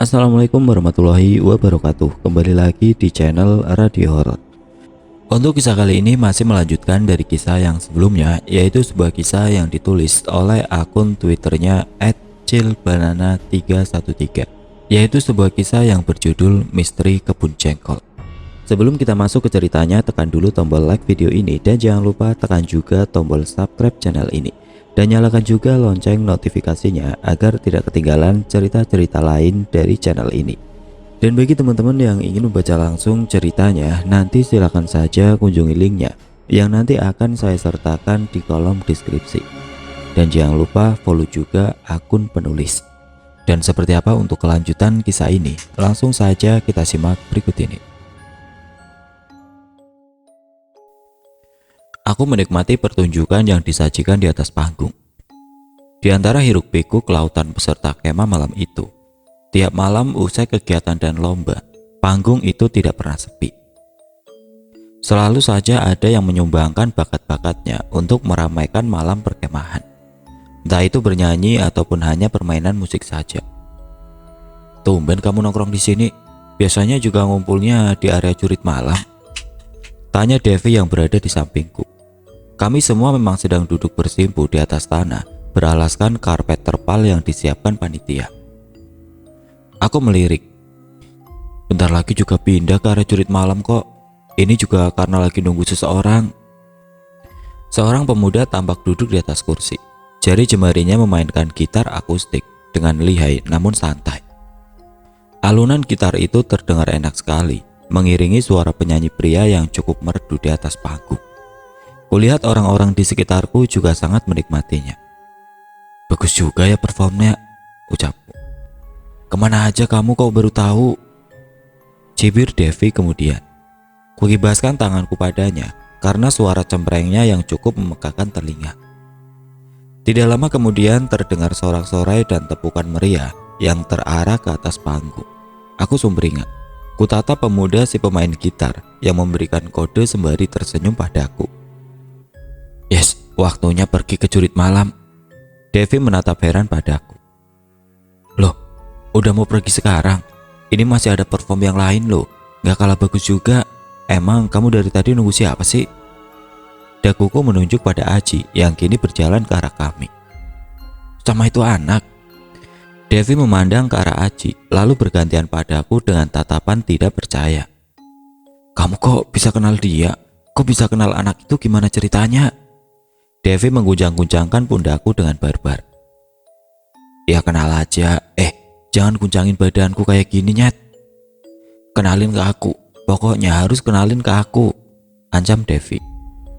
Assalamualaikum warahmatullahi wabarakatuh. Kembali lagi di channel Radio Horor. Untuk kisah kali ini masih melanjutkan dari kisah yang sebelumnya, yaitu sebuah kisah yang ditulis oleh akun Twitternya @chillbanana313, yaitu sebuah kisah yang berjudul Misteri Kebun Jengkol. Sebelum kita masuk ke ceritanya, tekan dulu tombol like video ini dan jangan lupa tekan juga tombol subscribe channel ini. Dan nyalakan juga lonceng notifikasinya agar tidak ketinggalan cerita-cerita lain dari channel ini. Dan bagi teman-teman yang ingin membaca langsung ceritanya, nanti silakan saja kunjungi linknya yang nanti akan saya sertakan di kolom deskripsi. Dan jangan lupa follow juga akun penulis. Dan seperti apa untuk kelanjutan kisah ini? Langsung saja kita simak berikut ini. Aku menikmati pertunjukan yang disajikan di atas panggung. Di antara hiruk-pikuk lautan peserta kemah malam itu, tiap malam usai kegiatan dan lomba, panggung itu tidak pernah sepi. Selalu saja ada yang menyumbangkan bakat-bakatnya untuk meramaikan malam perkemahan. Entah itu bernyanyi ataupun hanya permainan musik saja. "Tumben kamu nongkrong di sini, biasanya juga ngumpulnya di area jurit malam?" tanya Devi yang berada di sampingku. Kami semua memang sedang duduk bersimpu di atas tanah, beralaskan karpet terpal yang disiapkan panitia. Aku melirik. "Bentar lagi juga pindah ke area jurit malam kok. Ini juga karena lagi nunggu seseorang." Seorang pemuda tampak duduk di atas kursi. Jari jemarinya memainkan gitar akustik dengan lihai namun santai. Alunan gitar itu terdengar enak sekali, mengiringi suara penyanyi pria yang cukup merdu di atas panggung. Kulihat orang-orang di sekitarku juga sangat menikmatinya. "Bagus juga ya performnya," ucapku. "Kemana aja kamu kok baru tahu?" cibir Devi kemudian. Kukibaskan tanganku padanya karena suara cemprengnya yang cukup memekakan telinga. Tidak lama kemudian terdengar sorak-sorai dan tepukan meriah yang terarah ke atas panggung. Aku sumringah. Kutata pemuda si pemain gitar yang memberikan kode sembari tersenyum padaku. "Yes, waktunya pergi ke jurit malam." Devi menatap heran padaku. "Loh, udah mau pergi sekarang? Ini masih ada perform yang lain loh, gak kalah bagus juga. Emang kamu dari tadi nunggu siapa sih?" Daguku menunjuk pada Aji yang kini berjalan ke arah kami. "Sama itu anak." Devi memandang ke arah Aji, lalu bergantian padaku dengan tatapan tidak percaya. "Kamu kok bisa kenal dia? Kok bisa kenal anak itu, gimana ceritanya?" Devi mengguncang-guncangkan pundakku dengan barbar. "Ya kenal aja, jangan guncangin badanku kayak gini nyet. Kenalin ke aku, pokoknya harus kenalin ke aku," ancam Devi.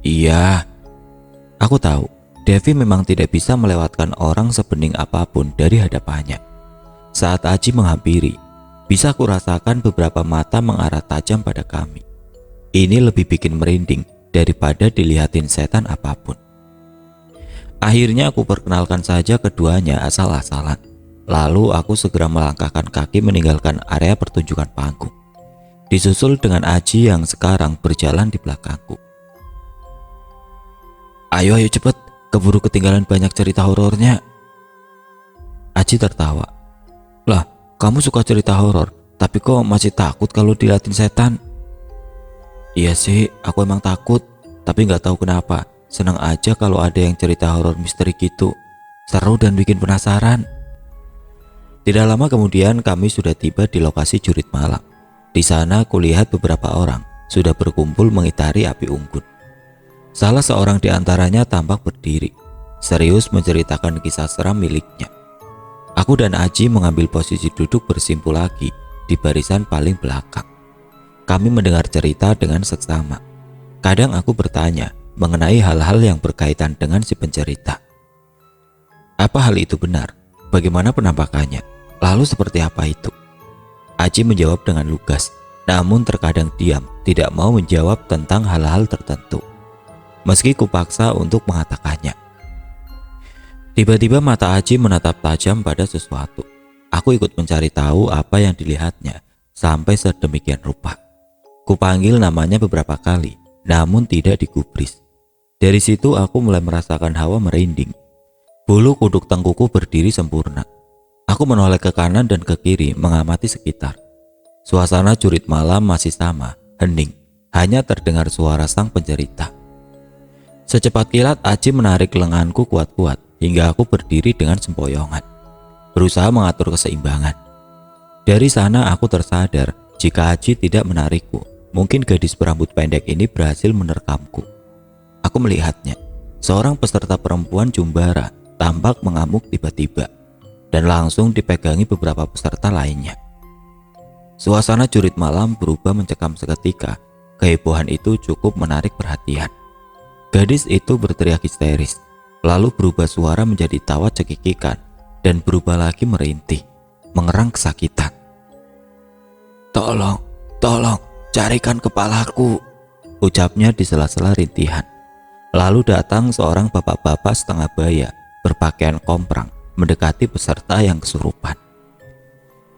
"Iya." Aku tahu Devi memang tidak bisa melewatkan orang sebening apapun dari hadapannya. Saat Aji menghampiri, bisa kurasakan beberapa mata mengarah tajam pada kami. Ini lebih bikin merinding daripada dilihatin setan apapun. Akhirnya aku perkenalkan saja keduanya asal-asalan. Lalu aku segera melangkahkan kaki meninggalkan area pertunjukan panggung, disusul dengan Aji yang sekarang berjalan di belakangku. Ayo cepet, keburu ketinggalan banyak cerita horornya." Aji tertawa. "Lah, kamu suka cerita horor, tapi kok masih takut kalau dilihatin setan?" "Iya sih, aku emang takut, tapi nggak tahu kenapa. Senang aja kalau ada yang cerita horor misteri gitu. Seru dan bikin penasaran." Tidak lama kemudian kami sudah tiba di lokasi jurit malam. Di sana kulihat beberapa orang sudah berkumpul mengitari api unggun. Salah seorang di antaranya tampak berdiri, serius menceritakan kisah seram miliknya. Aku dan Aji mengambil posisi duduk bersimpu lagi di barisan paling belakang. Kami mendengar cerita dengan seksama. Kadang aku bertanya mengenai hal-hal yang berkaitan dengan si pencerita. Apa hal itu benar? Bagaimana penampakannya? Lalu seperti apa itu? Aji menjawab dengan lugas, namun terkadang diam, tidak mau menjawab tentang hal-hal tertentu. Meski kupaksa untuk mengatakannya. Tiba-tiba mata Aji menatap tajam pada sesuatu. Aku ikut mencari tahu apa yang dilihatnya sampai sedemikian rupa. Kupanggil namanya beberapa kali, namun tidak digubris. Dari situ aku mulai merasakan hawa merinding. Bulu kuduk tengkuku berdiri sempurna. Aku menoleh ke kanan dan ke kiri mengamati sekitar. Suasana jurit malam masih sama, hening. Hanya terdengar suara sang pencerita. Secepat kilat Aji menarik lenganku kuat-kuat hingga aku berdiri dengan sempoyongan, berusaha mengatur keseimbangan. Dari sana aku tersadar jika Aji tidak menarikku. Mungkin gadis berambut pendek ini berhasil menerkamku. Aku melihatnya. Seorang peserta perempuan Jumbara tampak mengamuk tiba-tiba dan langsung dipegangi beberapa peserta lainnya. Suasana jurit malam berubah mencekam seketika. Kehebohan itu cukup menarik perhatian. Gadis itu berteriak histeris, lalu berubah suara menjadi tawa cekikikan dan berubah lagi merintih, mengerang kesakitan. Tolong, carikan kepalaku," ucapnya di sela-sela rintihan. Lalu datang seorang bapak-bapak setengah baya berpakaian komprang mendekati peserta yang kesurupan.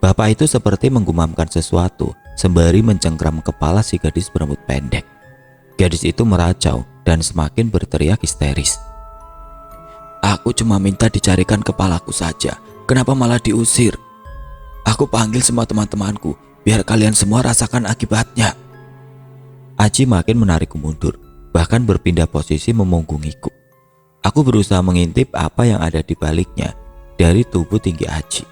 Bapak itu seperti menggumamkan sesuatu sembari mencengkram kepala si gadis berambut pendek. Gadis itu meracau dan semakin berteriak histeris. "Aku cuma minta dicarikan kepalaku saja. Kenapa malah diusir? Aku panggil semua teman-temanku biar kalian semua rasakan akibatnya." Aji makin menarikku mundur, bahkan berpindah posisi memunggungiku. Aku berusaha mengintip apa yang ada di baliknya dari tubuh tinggi Aji.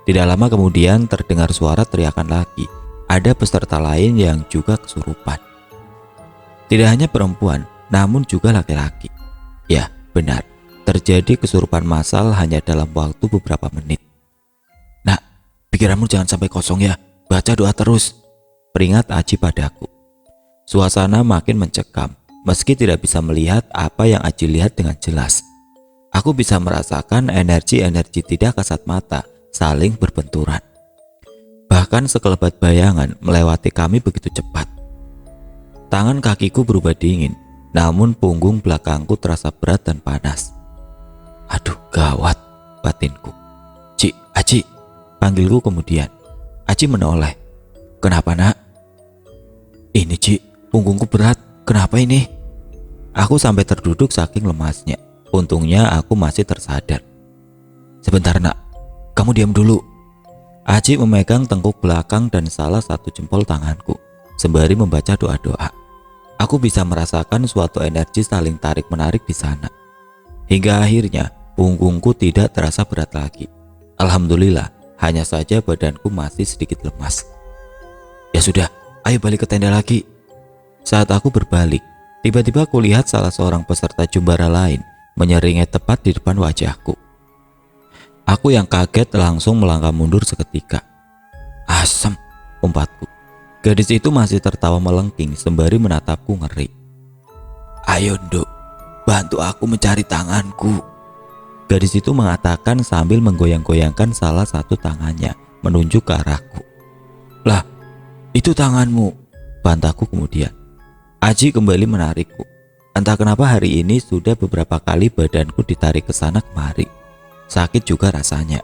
Tidak lama kemudian terdengar suara teriakan lagi. Ada peserta lain yang juga kesurupan. Tidak hanya perempuan, namun juga laki-laki. Ya, benar. Terjadi kesurupan massal hanya dalam waktu beberapa menit. "Nak, pikiranmu jangan sampai kosong ya. Baca doa terus," peringat Aji padaku. Suasana makin mencekam. Meski tidak bisa melihat apa yang Aji lihat dengan jelas, aku bisa merasakan energi-energi tidak kasat mata saling berbenturan. Bahkan sekelebat bayangan melewati kami begitu cepat. Tangan kakiku berubah dingin, namun punggung belakangku terasa berat dan panas. "Aduh, gawat," batinku. Aji," panggilku kemudian. Aji menoleh. "Kenapa, Nak?" "Ini, Ci, punggungku berat. Kenapa ini?" Aku sampai terduduk saking lemasnya. Untungnya aku masih tersadar. "Sebentar, Nak. Kamu diam dulu." Aji memegang tengkuk belakang dan salah satu jempol tanganku sembari membaca doa-doa. Aku bisa merasakan suatu energi saling tarik-menarik di sana. Hingga akhirnya punggungku tidak terasa berat lagi. Alhamdulillah, hanya saja badanku masih sedikit lemas. "Ya sudah, ayo balik ke tenda lagi." Saat aku berbalik, tiba-tiba aku lihat salah seorang peserta Jumbara lain menyeringai tepat di depan wajahku. Aku yang kaget langsung melangkah mundur seketika. "Asem," umpatku. Gadis itu masih tertawa melengking sembari menatapku ngeri. "Ayo, Nduk, bantu aku mencari tanganku," gadis itu mengatakan sambil menggoyang-goyangkan salah satu tangannya menunjuk ke arahku. "Lah, itu tanganmu," bantahku kemudian. Aji kembali menarikku. Entah kenapa hari ini sudah beberapa kali badanku ditarik ke sana kemari. Sakit juga rasanya.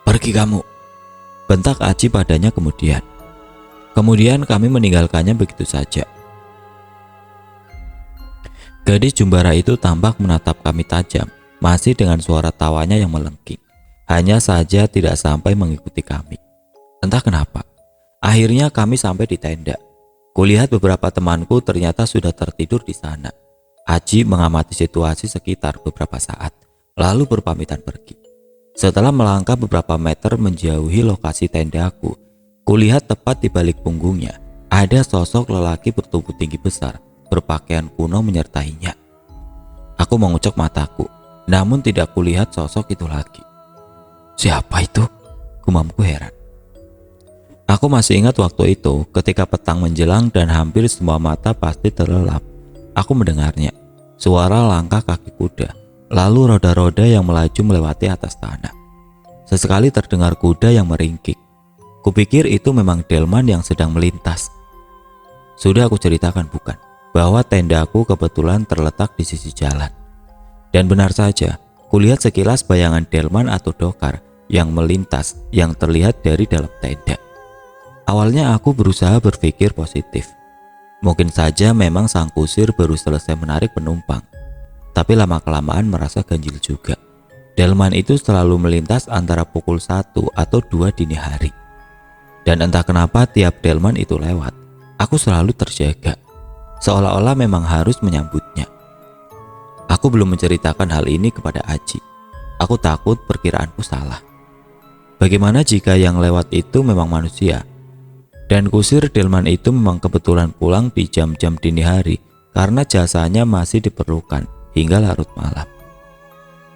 "Pergi kamu," bentak Aji padanya kemudian. Kemudian kami meninggalkannya begitu saja. Gadis Jumbara itu tampak menatap kami tajam, masih dengan suara tawanya yang melengking. Hanya saja tidak sampai mengikuti kami. Entah kenapa, akhirnya kami sampai di tenda. Kulihat beberapa temanku ternyata sudah tertidur di sana. Aji mengamati situasi sekitar beberapa saat, lalu berpamitan pergi. Setelah melangkah beberapa meter menjauhi lokasi tendaku, kulihat tepat di balik punggungnya ada sosok lelaki bertubuh tinggi besar, berpakaian kuno menyertainya. Aku mengucek mataku, namun tidak kulihat sosok itu lagi. "Siapa itu?" gumamku heran. Aku masih ingat waktu itu ketika petang menjelang dan hampir semua mata pasti terlelap. Aku mendengarnya, suara langkah kaki kuda, lalu roda-roda yang melaju melewati atas tanah. Sesekali terdengar kuda yang meringkik. Kupikir itu memang delman yang sedang melintas. Sudah aku ceritakan bukan, bahwa tendaku kebetulan terletak di sisi jalan. Dan benar saja, kulihat sekilas bayangan delman atau dokar yang melintas yang terlihat dari dalam tenda. Awalnya aku berusaha berpikir positif. Mungkin saja memang sang kusir baru selesai menarik penumpang. Tapi lama-kelamaan merasa ganjil juga. Delman itu selalu melintas antara pukul 1 atau 2 dini hari. Dan entah kenapa tiap delman itu lewat, aku selalu terjaga, seolah-olah memang harus menyambutnya. Aku belum menceritakan hal ini kepada Aji. Aku takut perkiraanku salah. Bagaimana jika yang lewat itu memang manusia? Dan kusir delman itu memang kebetulan pulang di jam-jam dini hari karena jasanya masih diperlukan hingga larut malam.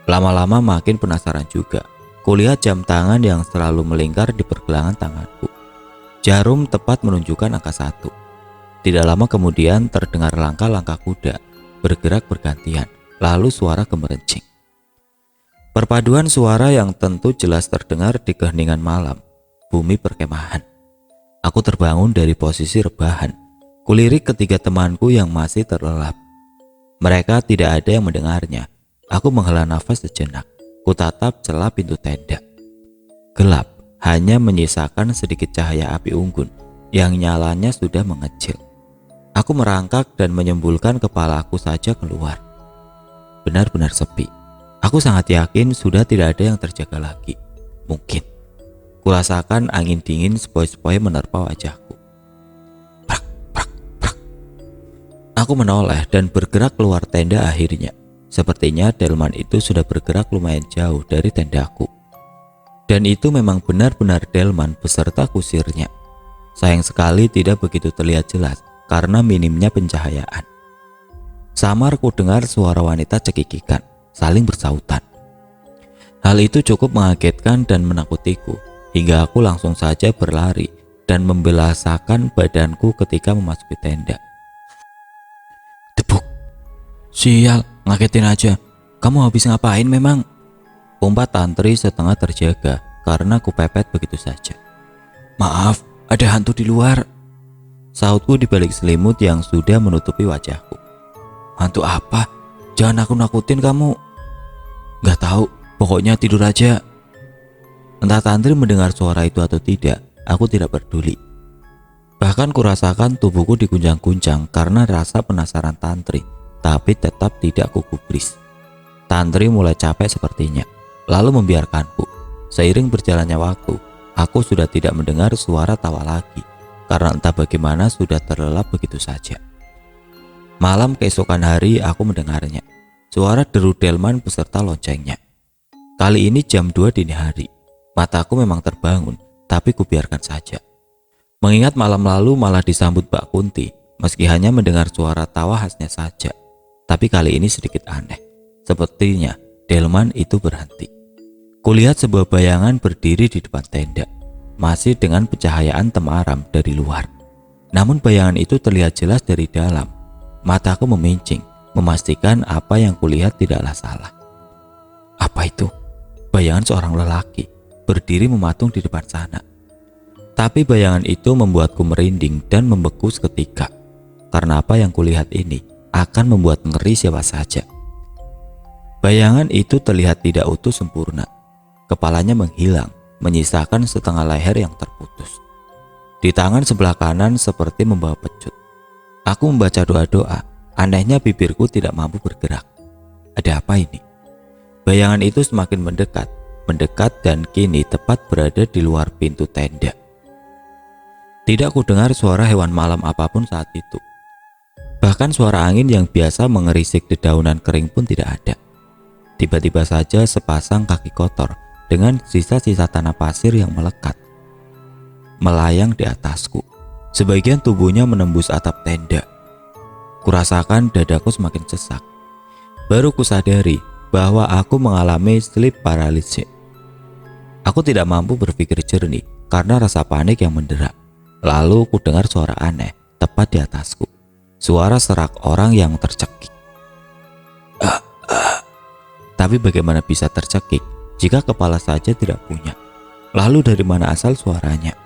Lama-lama makin penasaran juga. Kulihat jam tangan yang selalu melingkar di pergelangan tanganku. Jarum tepat menunjukkan angka 1. Tidak lama kemudian terdengar langkah-langkah kuda bergerak bergantian, lalu suara gemerencing. Perpaduan suara yang tentu jelas terdengar di keheningan malam, bumi perkemahan. Aku terbangun dari posisi rebahan. Kulirik ketiga temanku yang masih terlelap. Mereka tidak ada yang mendengarnya. Aku menghela nafas sejenak. Kutatap celah pintu tenda. Gelap, hanya menyisakan sedikit cahaya api unggun yang nyalanya sudah mengecil. Aku merangkak dan menyembulkan kepalaku saja keluar. Benar-benar sepi. Aku sangat yakin sudah tidak ada yang terjaga lagi. Mungkin. Kurasakan angin dingin sepoi-sepoi menerpa wajahku. Prak, prak, prak. Aku menoleh dan bergerak keluar tenda akhirnya. Sepertinya delman itu sudah bergerak lumayan jauh dari tendaku. Dan itu memang benar-benar delman beserta kusirnya. Sayang sekali tidak begitu terlihat jelas karena minimnya pencahayaan. Samar ku dengar suara wanita cekikikan, saling bersautan. Hal itu cukup mengagetkan dan menakutiku, hingga aku langsung saja berlari dan membelasakan badanku ketika memasuki tenda. Debuk! Sial, ngagetin aja. Kamu habis ngapain memang? Umpat tantri setengah terjaga karena kupepet begitu saja. Maaf, ada hantu di luar. Sautku di balik selimut yang sudah menutupi wajahku. Hantu apa? Jangan aku nakutin kamu. Gak tahu, pokoknya tidur aja. Entah tantri mendengar suara itu atau tidak, aku tidak peduli. Bahkan kurasakan tubuhku diguncang-guncang karena rasa penasaran tantri, tapi tetap tidak kugubris. Tantri mulai capek sepertinya, lalu membiarkanku. Seiring berjalannya waktu, aku sudah tidak mendengar suara tawa lagi, karena entah bagaimana sudah terlelap begitu saja. Malam keesokan hari aku mendengarnya, suara deru delman beserta loncengnya. Kali ini jam 2 dini hari. Mataku memang terbangun, tapi kubiarkan saja. Mengingat malam lalu malah disambut Mbak Kunti, meski hanya mendengar suara tawa khasnya saja. Tapi kali ini sedikit aneh. Sepertinya delman itu berhenti. Kulihat sebuah bayangan berdiri di depan tenda, masih dengan pencahayaan temaram dari luar. Namun bayangan itu terlihat jelas dari dalam. Mataku memincing, memastikan apa yang kulihat tidaklah salah. Apa itu? Bayangan seorang lelaki berdiri mematung di depan sana. Tapi bayangan itu membuatku merinding dan membeku seketika. Karena apa yang kulihat ini akan membuat ngeri siapa saja. Bayangan itu terlihat tidak utuh sempurna. Kepalanya menghilang, menyisakan setengah leher yang terputus. Di tangan sebelah kanan seperti membawa pecut. Aku membaca doa-doa, anehnya bibirku tidak mampu bergerak. Ada apa ini? Bayangan itu semakin mendekat dan kini tepat berada di luar pintu tenda. Tidak kudengar suara hewan malam apapun saat itu. Bahkan suara angin yang biasa mengerisik dedaunan kering pun tidak ada. Tiba-tiba saja sepasang kaki kotor dengan sisa-sisa tanah pasir yang melekat melayang di atasku. Sebagian tubuhnya menembus atap tenda. Kurasakan dadaku semakin sesak. Baru kusadari bahwa aku mengalami sleep paralysis. Aku tidak mampu berpikir jernih karena rasa panik yang mendera. Lalu ku dengar suara aneh tepat di atasku. Suara serak orang yang tercekik. Tapi bagaimana bisa tercekik jika kepala saja tidak punya? Lalu dari mana asal suaranya?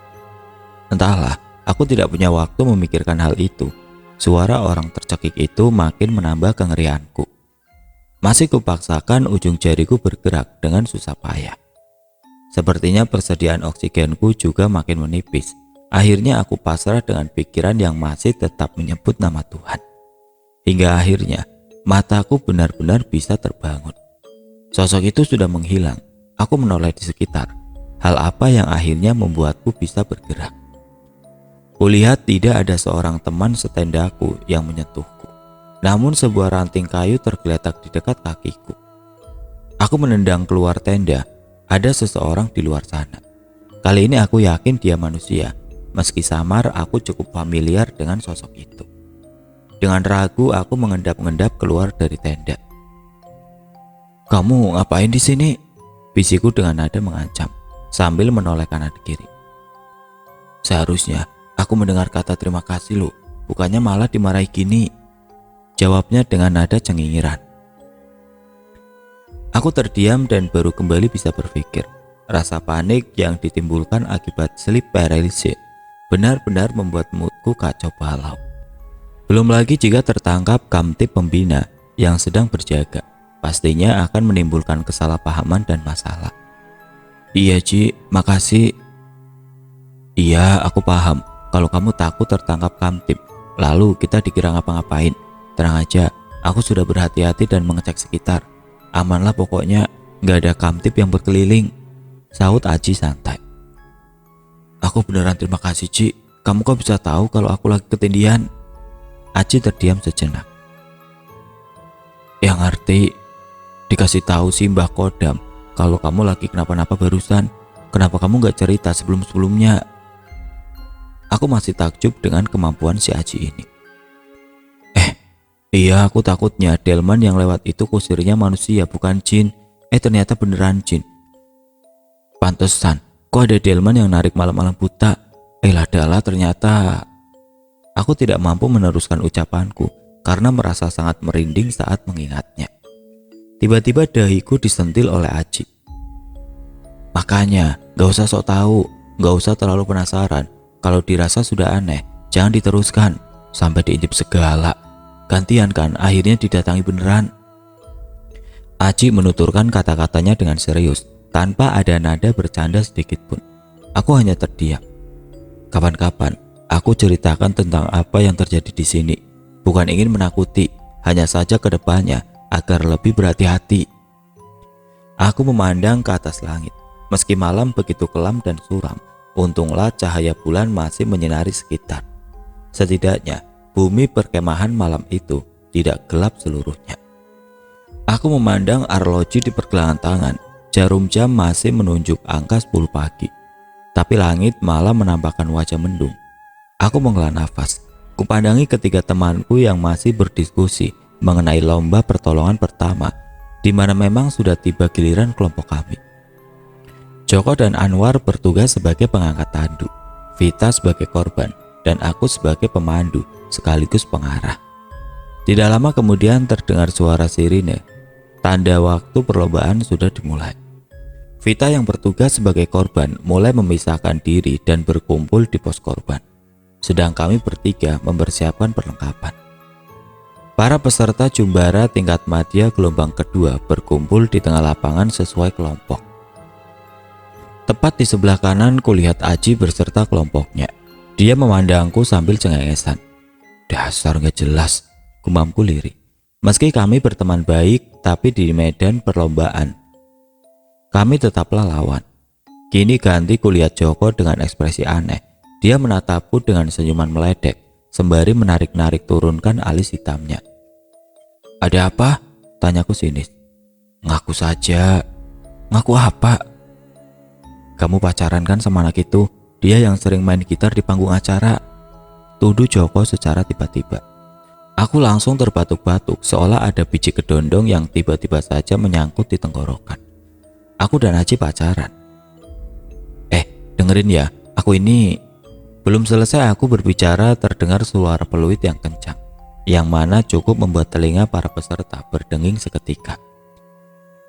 Entahlah, aku tidak punya waktu memikirkan hal itu. Suara orang tercekik itu makin menambah kengerianku. Masih kupaksakan ujung jariku bergerak dengan susah payah. Sepertinya persediaan oksigenku juga makin menipis. Akhirnya aku pasrah dengan pikiran yang masih tetap menyebut nama Tuhan. Hingga akhirnya mataku benar-benar bisa terbangun. Sosok itu sudah menghilang. Aku menoleh di sekitar. Hal apa yang akhirnya membuatku bisa bergerak? Kulihat tidak ada seorang teman setendaku yang menyentuhku. Namun sebuah ranting kayu tergeletak di dekat kakiku. Aku menendang keluar tenda. Ada seseorang di luar sana. Kali ini aku yakin dia manusia. Meski samar, aku cukup familiar dengan sosok itu. Dengan ragu, aku mengendap-endap keluar dari tenda. "Kamu ngapain di sini?" Bisiku dengan nada mengancam sambil menoleh kanan kiri. "Seharusnya aku mendengar kata terima kasih lo, bukannya malah dimarahi gini," jawabnya dengan nada cengingiran. Aku terdiam dan baru kembali bisa berpikir. Rasa panik yang ditimbulkan akibat sleep paralysis benar-benar membuat moodku kacau balau. Belum lagi jika tertangkap kamtip pembina yang sedang berjaga, pastinya akan menimbulkan kesalahpahaman dan masalah. "Iya Ci, makasih." "Iya, aku paham kalau kamu takut tertangkap kamtip, lalu kita dikira ngapa-ngapain. Tenang aja, aku sudah berhati-hati dan mengecek sekitar. Amanlah pokoknya, gak ada kamtip yang berkeliling," sahut Aji santai. "Aku beneran terima kasih Ci, kamu kok bisa tahu kalau aku lagi ketindihan?" Aji terdiam sejenak. "Yang ngerti, dikasih tahu sih Mbah Kodam kalau kamu lagi kenapa-napa barusan. Kenapa kamu gak cerita sebelum-sebelumnya?" Aku masih takjub dengan kemampuan si Aji ini. Iya, aku takutnya delman yang lewat itu kusirnya manusia bukan jin. Ternyata beneran jin. Pantesan, kok ada delman yang narik malam-malam buta. Ladala ternyata. Aku tidak mampu meneruskan ucapanku karena merasa sangat merinding saat mengingatnya. Tiba-tiba dahiku disentil oleh Aji. "Makanya, gak usah sok tahu, gak usah terlalu penasaran. Kalau dirasa sudah aneh, jangan diteruskan. Sampai diintip segala. Gantian kan, akhirnya didatangi beneran." Aji menuturkan kata-katanya dengan serius, tanpa ada nada bercanda sedikit pun. Aku hanya terdiam. Kapan-kapan, aku ceritakan tentang apa yang terjadi di sini. Bukan ingin menakuti, hanya saja ke depannya agar lebih berhati-hati. Aku memandang ke atas langit. Meski malam begitu kelam dan suram, untunglah cahaya bulan masih menyinari sekitar. Setidaknya, bumi perkemahan malam itu tidak gelap seluruhnya. Aku memandang arloji di pergelangan tangan. Jarum jam masih menunjuk angka 10 pagi. Tapi langit malah menampakkan wajah mendung. Aku menghela nafas. Kupandangi ketiga temanku yang masih berdiskusi mengenai lomba pertolongan pertama, di mana memang sudah tiba giliran kelompok kami. Joko dan Anwar bertugas sebagai pengangkat tanduk, Vita sebagai korban, dan aku sebagai pemandu sekaligus pengarah. Tidak lama kemudian terdengar suara sirine. Tanda waktu perlombaan sudah dimulai. Vita yang bertugas sebagai korban mulai memisahkan diri dan berkumpul di pos korban. Sedang kami bertiga mempersiapkan perlengkapan. Para peserta jumbara tingkat madya gelombang kedua berkumpul di tengah lapangan sesuai kelompok. Tepat di sebelah kanan kulihat Aji berserta kelompoknya. Dia memandangku sambil cengengesan. "Dasar gak jelas," gumamku lirik. Meski kami berteman baik, tapi di medan perlombaan kami tetaplah lawan. Kini ganti kulihat Joko dengan ekspresi aneh. Dia menatapku dengan senyuman meledek, sembari menarik-narik turunkan alis hitamnya. "Ada apa?" tanyaku sinis. "Ngaku saja." "Ngaku apa?" "Kamu pacaran kan sama anak itu? Dia yang sering main gitar di panggung acara," tuduh Joko secara tiba-tiba. Aku langsung terbatuk-batuk seolah ada biji kedondong yang tiba-tiba saja menyangkut di tenggorokan. Aku dan Aji pacaran. Dengerin ya, aku ini..." Belum selesai aku berbicara terdengar suara peluit yang kencang, yang mana cukup membuat telinga para peserta berdenging seketika.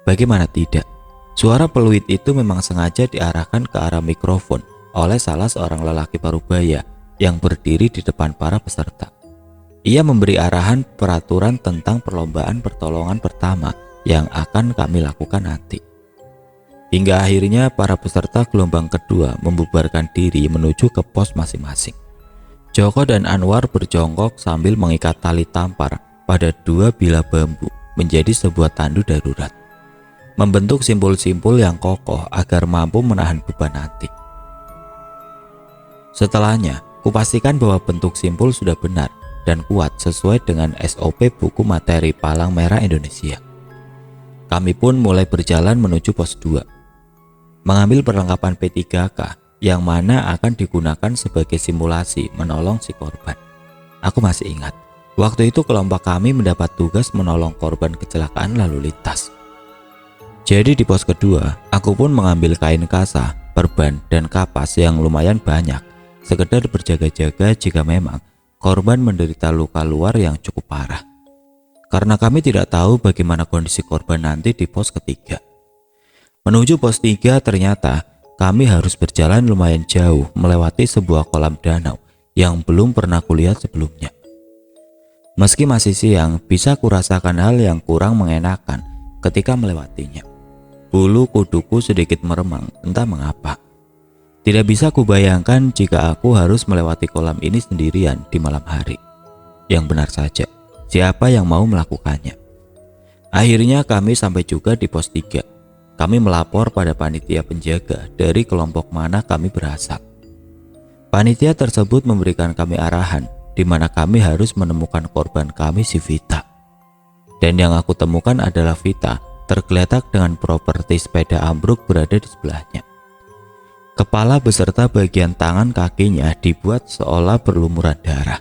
Bagaimana tidak, suara peluit itu memang sengaja diarahkan ke arah mikrofon oleh salah seorang lelaki parubaya yang berdiri di depan para peserta. Ia memberi arahan peraturan tentang perlombaan pertolongan pertama yang akan kami lakukan nanti. Hingga akhirnya para peserta gelombang kedua membubarkan diri menuju ke pos masing-masing. Joko dan Anwar berjongkok sambil mengikat tali tampar pada 2 bilah bambu menjadi sebuah tandu darurat. membentuk simpul-simpul yang kokoh agar mampu menahan beban nanti. Setelahnya, kupastikan bahwa bentuk simpul sudah benar dan kuat sesuai dengan SOP buku materi Palang Merah Indonesia. Kami pun mulai berjalan menuju pos 2, mengambil perlengkapan P3K yang mana akan digunakan sebagai simulasi menolong si korban. Aku masih ingat, waktu itu kelompok kami mendapat tugas menolong korban kecelakaan lalu lintas. Jadi di pos kedua, aku pun mengambil kain kasa, perban, dan kapas yang lumayan banyak, sekedar berjaga-jaga jika memang korban menderita luka luar yang cukup parah. Karena kami tidak tahu bagaimana kondisi korban nanti di pos ketiga. Menuju pos 3 ternyata kami harus berjalan lumayan jauh melewati sebuah kolam danau yang belum pernah kulihat sebelumnya. Meski masih siang, bisa kurasakan hal yang kurang mengenakan ketika melewatinya. Bulu kuduku sedikit meremang, entah mengapa. Tidak bisa kubayangkan jika aku harus melewati kolam ini sendirian di malam hari. Yang benar saja, siapa yang mau melakukannya? Akhirnya kami sampai juga di pos 3. Kami melapor pada panitia penjaga dari kelompok mana kami berasal. Panitia tersebut memberikan kami arahan di mana kami harus menemukan korban kami, si Vita. Dan yang aku temukan adalah Vita tergeletak dengan properti sepeda ambruk berada di sebelahnya. Kepala beserta bagian tangan kakinya dibuat seolah berlumuran darah.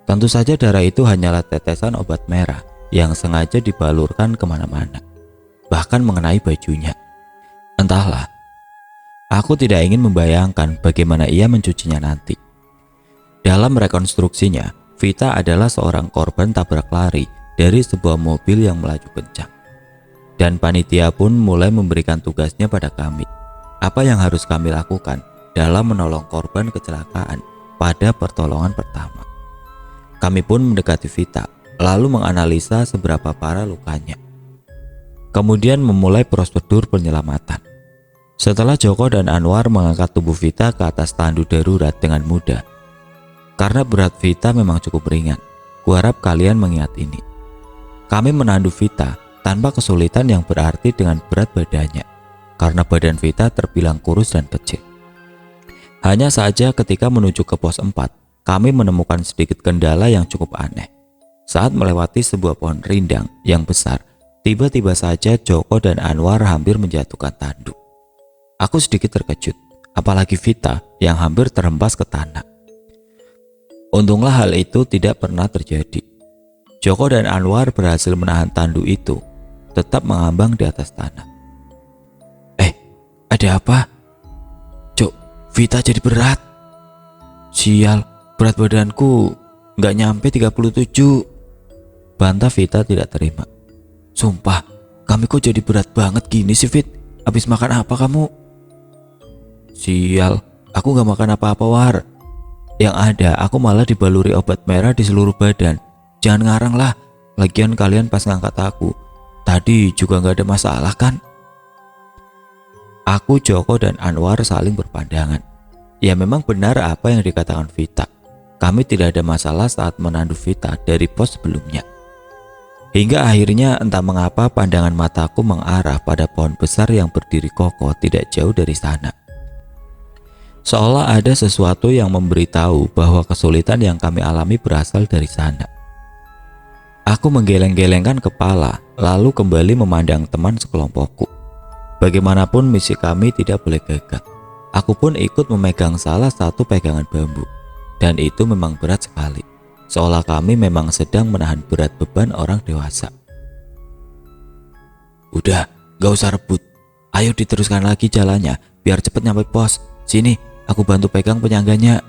Tentu saja darah itu hanyalah tetesan obat merah yang sengaja dibalurkan kemana-mana, bahkan mengenai bajunya. Entahlah, aku tidak ingin membayangkan bagaimana ia mencucinya nanti. Dalam rekonstruksinya, Vita adalah seorang korban tabrak lari dari sebuah mobil yang melaju kencang. Dan panitia pun mulai memberikan tugasnya pada kami. Apa yang harus kami lakukan dalam menolong korban kecelakaan pada pertolongan pertama. Kami pun mendekati Vita, lalu menganalisa seberapa parah lukanya. Kemudian memulai prosedur penyelamatan. Setelah Joko dan Anwar mengangkat tubuh Vita ke atas tandu darurat dengan mudah. Karena berat Vita memang cukup ringan, kuharap kalian mengingat ini. Kami menandu Vita tanpa kesulitan yang berarti dengan berat badannya, karena badan Vita terbilang kurus dan kecil. Hanya saja ketika menuju ke pos 4, kami menemukan sedikit kendala yang cukup aneh. Saat melewati sebuah pohon rindang yang besar, tiba-tiba saja Joko dan Anwar hampir menjatuhkan tandu. Aku sedikit terkejut, apalagi Vita yang hampir terhempas ke tanah. Untunglah hal itu tidak pernah terjadi. Joko dan Anwar berhasil menahan tandu itu, tetap mengambang di atas tanah. Ada apa? Cok, Vita jadi berat. Sial, berat badanku nggak nyampe 37. Bantah Vita tidak terima. Sumpah, kami kok jadi berat banget gini sih, Fit? Habis makan apa kamu? Sial, aku nggak makan apa-apa, War. Yang ada, aku malah dibaluri obat merah di seluruh badan. Jangan ngarang lah, lagian kalian pas ngangkat aku tadi juga nggak ada masalah kan? Aku, Joko, dan Anwar saling berpandangan. Ya memang benar apa yang dikatakan Vita. Kami tidak ada masalah saat menandu Vita dari pos sebelumnya. Hingga akhirnya entah mengapa pandangan mataku mengarah pada pohon besar yang berdiri kokoh tidak jauh dari sana. Seolah ada sesuatu yang memberitahu bahwa kesulitan yang kami alami berasal dari sana. Aku menggeleng-gelengkan kepala, lalu kembali memandang teman sekelompokku. Bagaimanapun misi kami tidak boleh gagal. Aku pun ikut memegang salah satu pegangan bambu. Dan itu memang berat sekali. Seolah kami memang sedang menahan berat beban orang dewasa. Udah, gak usah rebut. Ayo diteruskan lagi jalannya, biar cepat nyampe pos. Sini, aku bantu pegang penyangganya.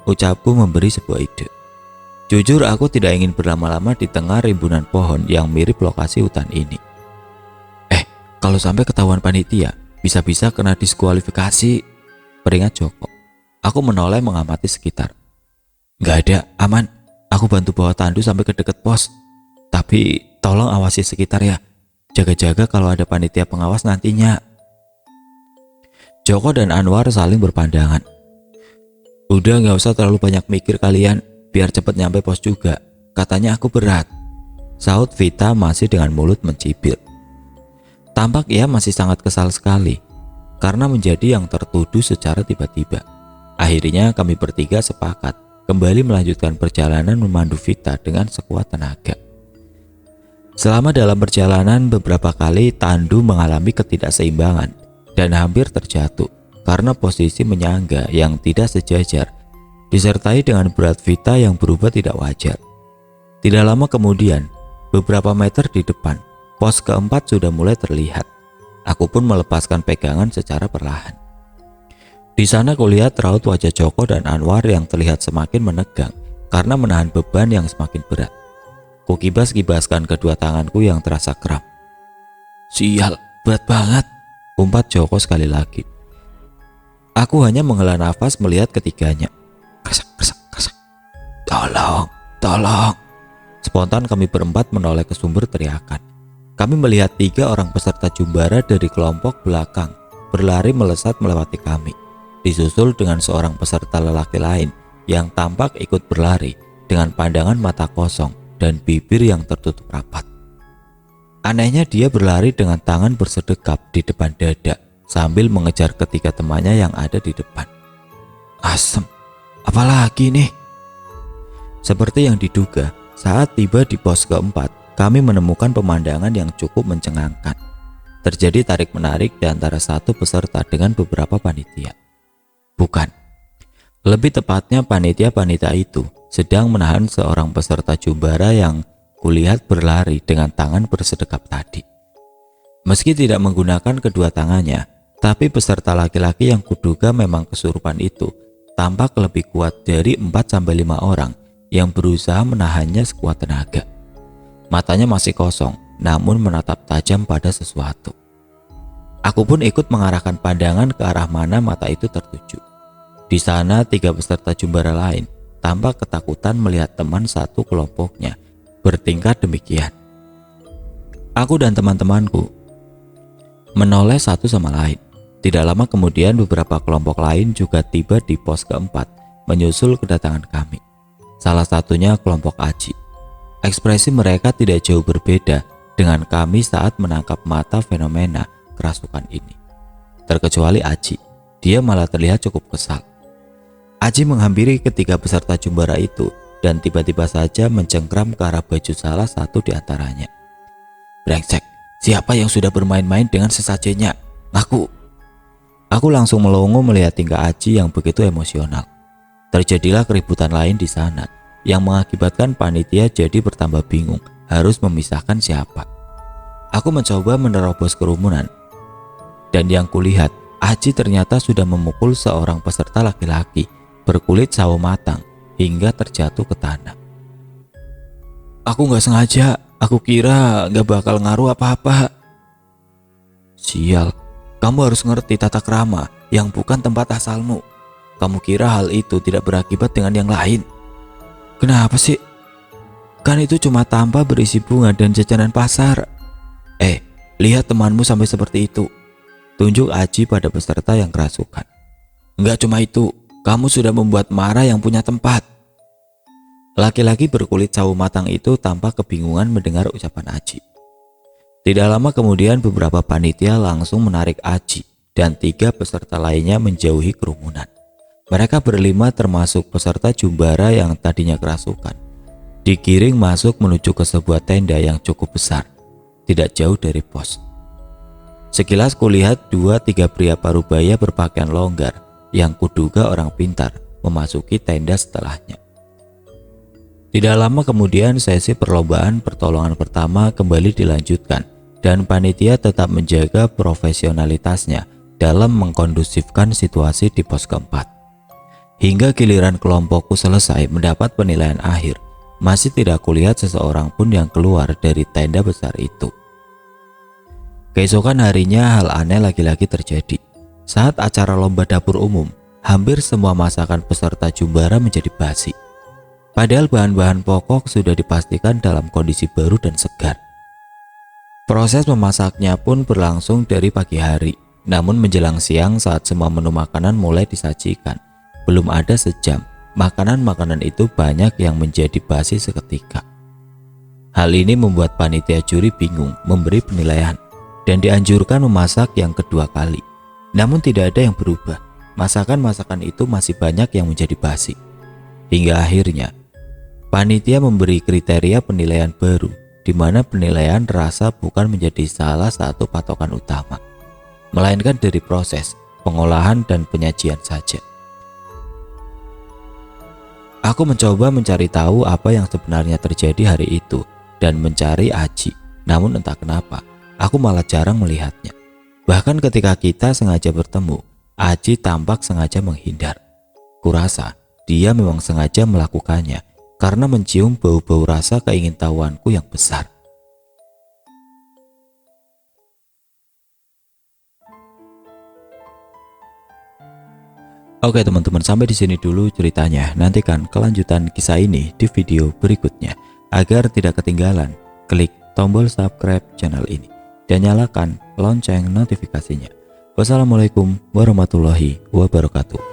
Ucapku memberi sebuah ide. Jujur aku tidak ingin berlama-lama di tengah rimbunan pohon yang mirip lokasi hutan ini. Kalau sampai ketahuan panitia, bisa-bisa kena diskualifikasi, peringat Joko. Aku menoleh mengamati sekitar. Gak ada, aman. Aku bantu bawa tandu sampai ke dekat pos. Tapi tolong awasi sekitar ya. Jaga-jaga kalau ada panitia pengawas nantinya. Joko dan Anwar saling berpandangan. Udah gak usah terlalu banyak mikir kalian, biar cepat nyampe pos juga. Katanya aku berat. Saut Vita masih dengan mulut mencibir. Tampak ia masih sangat kesal sekali karena menjadi yang tertuduh secara tiba-tiba. Akhirnya kami bertiga sepakat kembali melanjutkan perjalanan memandu Vita dengan sekuat tenaga. Selama dalam perjalanan beberapa kali Tandu mengalami ketidakseimbangan dan hampir terjatuh karena posisi menyangga yang tidak sejajar disertai dengan berat Vita yang berubah tidak wajar. Tidak lama kemudian, beberapa meter di depan, pos keempat sudah mulai terlihat. Aku pun melepaskan pegangan secara perlahan. Di sana kulihat raut wajah Joko dan Anwar yang terlihat semakin menegang karena menahan beban yang semakin berat. Kukibas-kibaskan kedua tanganku yang terasa kram. "Sial, berat banget," umpat Joko sekali lagi. Aku hanya menghela nafas melihat ketiganya. Kresak, kresak, kresak. "Tolong, tolong." Spontan kami berempat menoleh ke sumber teriakan. Kami melihat 3 orang peserta jumbara dari kelompok belakang berlari melesat melewati kami, disusul dengan seorang peserta lelaki lain yang tampak ikut berlari dengan pandangan mata kosong dan bibir yang tertutup rapat. Anehnya dia berlari dengan tangan bersedekap di depan dada sambil mengejar ketiga temannya yang ada di depan. Asem, apalagi nih? Seperti yang diduga, saat tiba di pos keempat, kami menemukan pemandangan yang cukup mencengangkan. Terjadi tarik-menarik di antara satu peserta dengan beberapa panitia. Bukan, lebih tepatnya panitia-panitia itu sedang menahan seorang peserta jumbara yang kulihat berlari dengan tangan bersedekap tadi. Meski tidak menggunakan kedua tangannya, tapi peserta laki-laki yang kuduga memang kesurupan itu tampak lebih kuat dari 4-5 orang yang berusaha menahannya sekuat tenaga. Matanya masih kosong, namun menatap tajam pada sesuatu. Aku pun ikut mengarahkan pandangan ke arah mana mata itu tertuju. Di sana 3 peserta jumbara lain tampak ketakutan melihat teman satu kelompoknya bertingkah demikian. Aku dan teman-temanku menoleh satu sama lain. Tidak lama kemudian beberapa kelompok lain juga tiba di pos keempat menyusul kedatangan kami. Salah satunya kelompok Aji. Ekspresi mereka tidak jauh berbeda dengan kami saat menangkap mata fenomena kerasukan ini. Terkecuali Aji, dia malah terlihat cukup kesal. Aji menghampiri ketiga peserta jumbara itu dan tiba-tiba saja mencengkram ke arah baju salah satu di antaranya. "Brengsek, siapa yang sudah bermain-main dengan sesajennya? Ngaku." Aku langsung melongo melihat tingkah Aji yang begitu emosional. Terjadilah keributan lain di sana yang mengakibatkan panitia jadi bertambah bingung harus memisahkan siapa. Aku mencoba menerobos kerumunan dan yang kulihat Aji ternyata sudah memukul seorang peserta laki-laki berkulit sawo matang hingga terjatuh ke tanah. "Aku gak sengaja, aku kira gak bakal ngaruh apa-apa." "Sial, kamu harus ngerti tata krama yang bukan tempat asalmu. Kamu kira hal itu tidak berakibat dengan yang lain? Kenapa sih? Kan itu cuma tampah berisi bunga dan jajanan pasar. Lihat temanmu sampai seperti itu." Tunjuk Aji pada peserta yang kerasukan. "Enggak cuma itu, kamu sudah membuat marah yang punya tempat." Laki-laki berkulit sawo matang itu tampak kebingungan mendengar ucapan Aji. Tidak lama kemudian beberapa panitia langsung menarik Aji dan 3 peserta lainnya menjauhi kerumunan. Mereka berlima termasuk peserta jumbara yang tadinya kerasukan digiring masuk menuju ke sebuah tenda yang cukup besar, tidak jauh dari pos. Sekilas kulihat 2-3 pria parubaya berpakaian longgar yang kuduga orang pintar memasuki tenda setelahnya. Tidak lama kemudian sesi perlombaan pertolongan pertama kembali dilanjutkan dan panitia tetap menjaga profesionalitasnya dalam mengkondusifkan situasi di pos keempat. Hingga giliran kelompokku selesai mendapat penilaian akhir, masih tidak kulihat seseorang pun yang keluar dari tenda besar itu. Keesokan harinya hal aneh lagi-lagi terjadi. Saat acara lomba dapur umum, hampir semua masakan peserta jumbara menjadi basi. Padahal bahan-bahan pokok sudah dipastikan dalam kondisi baru dan segar. Proses memasaknya pun berlangsung dari pagi hari, namun menjelang siang saat semua menu makanan mulai disajikan, belum ada sejam, makanan-makanan itu banyak yang menjadi basi seketika. Hal ini membuat panitia juri bingung memberi penilaian dan dianjurkan memasak yang kedua kali. Namun tidak ada yang berubah. Masakan-masakan itu masih banyak yang menjadi basi. Hingga akhirnya panitia memberi kriteria penilaian baru, di mana penilaian rasa bukan menjadi salah satu patokan utama, melainkan dari proses, pengolahan, dan penyajian saja. Aku mencoba mencari tahu apa yang sebenarnya terjadi hari itu dan mencari Aji. Namun entah kenapa, aku malah jarang melihatnya. Bahkan ketika kita sengaja bertemu, Aji tampak sengaja menghindar. Kurasa dia memang sengaja melakukannya karena mencium bau-bau rasa keingintahuanku yang besar. Oke teman-teman, sampai di sini dulu ceritanya. Nantikan kelanjutan kisah ini di video berikutnya. Agar tidak ketinggalan, klik tombol subscribe channel ini dan nyalakan lonceng notifikasinya. Wassalamualaikum warahmatullahi wabarakatuh.